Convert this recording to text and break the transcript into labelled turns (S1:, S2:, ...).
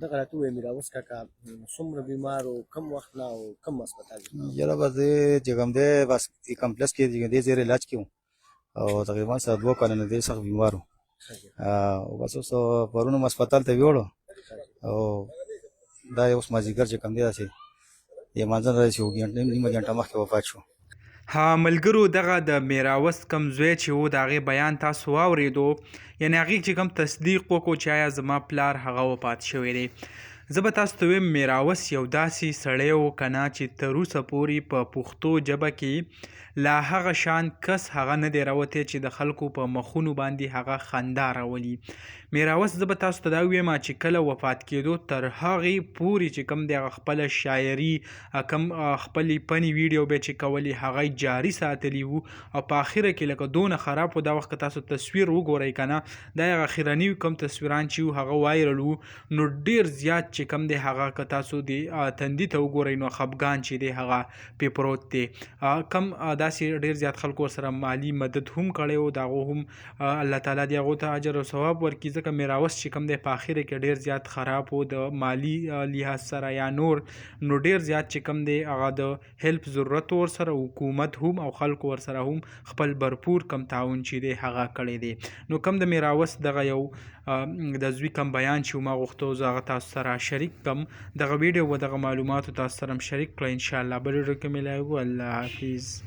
S1: دغه راته ووایه میراوس کاکا څومره بیمار و کم وخت نه او کم هسپتال کې
S2: یاره بس دی چې کوم دی بس کمپلیکس کې دی زیر علاج کې وم او تقریبا سره 2 کاله نه دی سخت بیمار و او بس اوس پرون هم هسپتال ته ویوړو او دا اوس مازدیګر چې کوم دی داسې یې مانځه راشي یو ګنټه نیمه ګنټه مخکې وفات شو.
S3: ها ملګرو دغه د میراوس کم زوی چې و د هغې بیان تاسو واورېدو یعنې هغې چې کوم تصدیق وکړو چې آیا زما پلار هغه وفات شوی دی. زه به تاسو ته وایم میراوس یو داسې سړی و که نه چې تر اوسه پورې په پښتو ژبه کې لا هغه شان کس هغه نه دی راوتی چې د خلکو په مخونو باندې هغه خندا راولي. میراوس زه به تاسو ته دا ووایم چې کله وفات کېدو تر هغې پورې چې کوم دی هغه خپله شاعري کوم خپلې فني ویډیو به چې کولې هغه جاري ساتلی وو او په آخره کې لکه دونه خراب و دا وخت که تاسو تصویر وګورئ که نه دا هغه اخرني کوم تصویران چې وو هغه وایرل وو نو ډېر زیات چې کوم دی هغه که تاسو د تندي ته وګورئ نو خفګان چې دی هغه پې پروت دی. کم داسې ډېر زیات خلکو ورسره مالي مدد هم کړی و د هغو هم الله تعالی دې هغو ته اجر او ثواب ورکړي ځکه میراوس چې کوم دی په آخره کې ډېر زیات خراب و د مالي لحاظ سره یا نور نو ډېر زیات چې کوم دی هغه د هیلپ ضرورت ورسره حکومت هم او خلکو ورسره هم خپل بھرپور کم تعاون چې دی هغه کړی دی. نو کم د میراوس دغه یو د زوی کم بیان چې ما غوښتو زه هغه تاسو سره شریک کم دغه ویډیو و دغه معلوماتو تاسو سره هم شریک کړئ انشاءالله بل ویډیو کې میلاو الله حافظ.